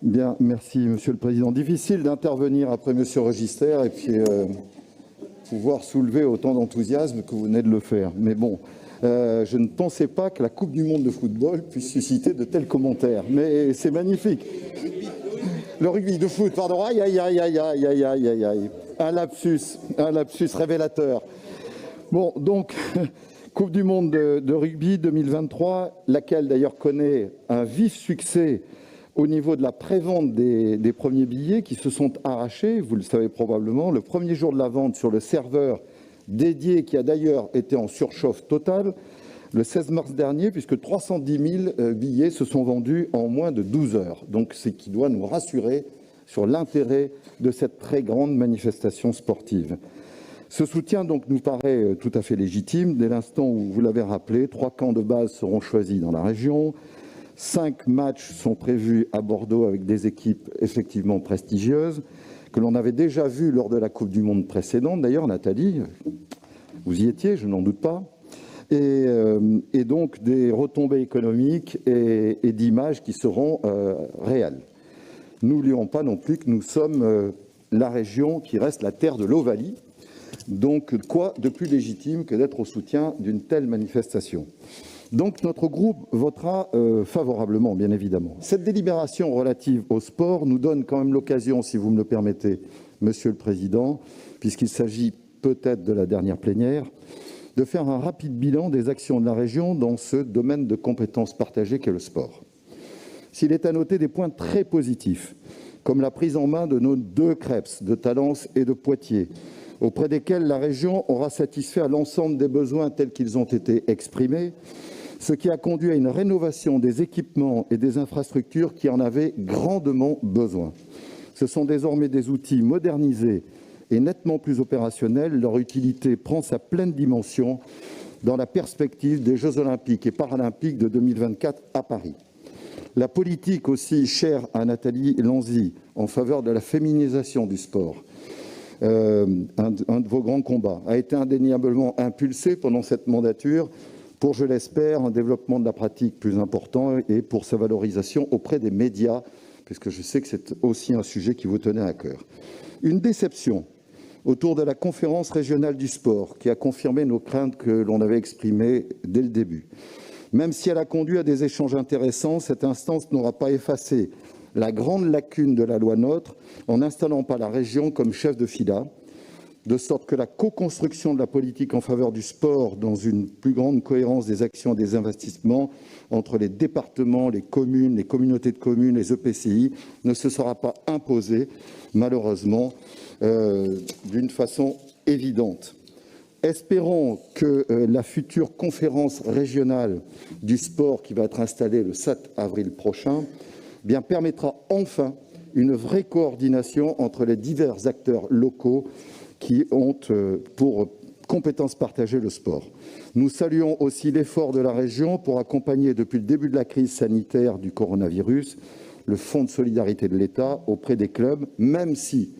Bien, merci Monsieur le Président. Difficile d'intervenir après Monsieur Register et puis pouvoir soulever autant d'enthousiasme que vous venez de le faire. Mais bon, je ne pensais pas que la Coupe du Monde de football puisse susciter de tels commentaires. Mais c'est magnifique. Le rugby de foot, pardon. Aïe, aïe, aïe, aïe, aïe, aïe, aïe, aïe, aïe. Un lapsus révélateur. Bon, donc, Coupe du Monde de rugby 2023, laquelle d'ailleurs connaît un vif succès au niveau de la prévente des premiers billets qui se sont arrachés, vous le savez probablement, le premier jour de la vente sur le serveur dédié qui a d'ailleurs été en surchauffe totale, le 16 mars dernier, puisque 310 000 billets se sont vendus en moins de 12 heures. Donc, ce qui doit nous rassurer sur l'intérêt de cette très grande manifestation sportive. Ce soutien donc nous paraît tout à fait légitime dès l'instant où, vous l'avez rappelé, 3 camps de base seront choisis dans la région. 5 matchs sont prévus à Bordeaux avec des équipes effectivement prestigieuses que l'on avait déjà vues lors de la Coupe du Monde précédente. D'ailleurs, Nathalie, vous y étiez, je n'en doute pas. Et donc des retombées économiques et d'images qui seront réelles. N'oublions pas non plus que nous sommes la région qui reste la terre de l'Ovalie. Donc, quoi de plus légitime que d'être au soutien d'une telle manifestation ? Donc, notre groupe votera favorablement, bien évidemment. Cette délibération relative au sport nous donne quand même l'occasion, si vous me le permettez, Monsieur le Président, puisqu'il s'agit peut-être de la dernière plénière, de faire un rapide bilan des actions de la région dans ce domaine de compétences partagées qu'est le sport. S'il est à noter des points très positifs, comme la prise en main de nos 2 CREPS de Talence et de Poitiers, auprès desquels la région aura satisfait à l'ensemble des besoins tels qu'ils ont été exprimés, ce qui a conduit à une rénovation des équipements et des infrastructures qui en avaient grandement besoin. Ce sont désormais des outils modernisés et nettement plus opérationnels. Leur utilité prend sa pleine dimension dans la perspective des Jeux olympiques et paralympiques de 2024 à Paris. La politique aussi chère à Nathalie Lanzy en faveur de la féminisation du sport, un de vos grands combats, a été indéniablement impulsée pendant cette mandature pour, je l'espère, un développement de la pratique plus important et pour sa valorisation auprès des médias, puisque je sais que c'est aussi un sujet qui vous tenait à cœur. Une déception autour de la conférence régionale du sport qui a confirmé nos craintes que l'on avait exprimées dès le début. Même si elle a conduit à des échanges intéressants, cette instance n'aura pas effacé la grande lacune de la loi NOTRe en n'installant pas la région comme chef de fila, de sorte que la co-construction de la politique en faveur du sport dans une plus grande cohérence des actions et des investissements entre les départements, les communes, les communautés de communes, les EPCI ne se sera pas imposée, malheureusement, d'une façon évidente. Espérons que la future conférence régionale du sport qui va être installée le 7 avril prochain permettra enfin une vraie coordination entre les divers acteurs locaux qui ont pour compétence partagée le sport. Nous saluons aussi l'effort de la région pour accompagner depuis le début de la crise sanitaire du coronavirus le Fonds de solidarité de l'État auprès des clubs, même si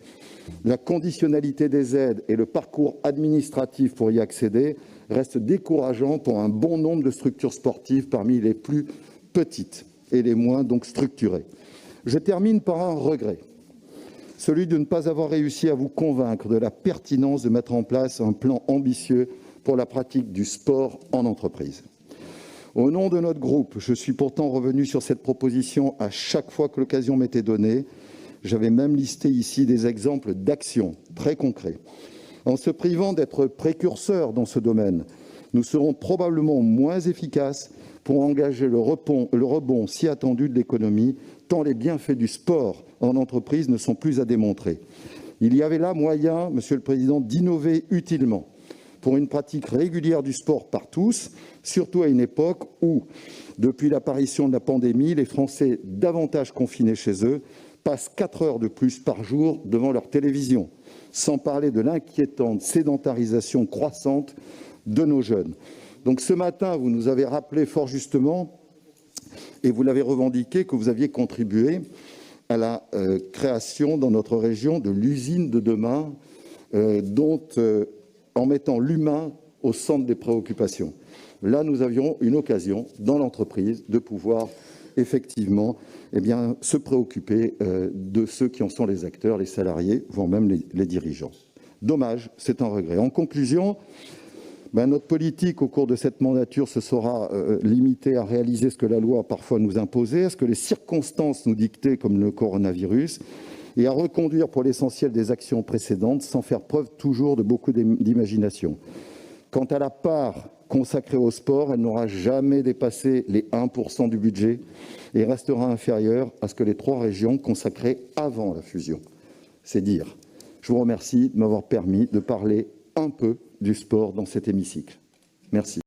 la conditionnalité des aides et le parcours administratif pour y accéder restent décourageants pour un bon nombre de structures sportives parmi les plus petites et les moins donc structurées. Je termine par un regret, celui de ne pas avoir réussi à vous convaincre de la pertinence de mettre en place un plan ambitieux pour la pratique du sport en entreprise. Au nom de notre groupe, je suis pourtant revenu sur cette proposition à chaque fois que l'occasion m'était donnée. J'avais même listé ici des exemples d'actions très concrets. En se privant d'être précurseurs dans ce domaine, nous serons probablement moins efficaces pour engager le rebond si attendu de l'économie, tant les bienfaits du sport en entreprise ne sont plus à démontrer. Il y avait là moyen, Monsieur le Président, d'innover utilement pour une pratique régulière du sport par tous, surtout à une époque où, depuis l'apparition de la pandémie, les Français davantage confinés chez eux passent 4 heures de plus par jour devant leur télévision, sans parler de l'inquiétante sédentarisation croissante de nos jeunes. Donc ce matin, vous nous avez rappelé fort justement, et vous l'avez revendiqué, que vous aviez contribué à la création dans notre région de l'usine de demain, en mettant l'humain au centre des préoccupations. Là, nous avions une occasion dans l'entreprise de pouvoir effectivement se préoccuper de ceux qui en sont les acteurs, les salariés, voire même les dirigeants. Dommage, c'est un regret. En conclusion, notre politique au cours de cette mandature se sera limitée à réaliser ce que la loi a parfois nous imposé, ce que les circonstances nous dictaient, comme le coronavirus, et à reconduire pour l'essentiel des actions précédentes sans faire preuve toujours de beaucoup d'imagination. Quant à la part consacrée au sport, elle n'aura jamais dépassé les 1% du budget et restera inférieure à ce que les 3 régions consacraient avant la fusion. C'est dire. Je vous remercie de m'avoir permis de parler un peu du sport dans cet hémicycle. Merci.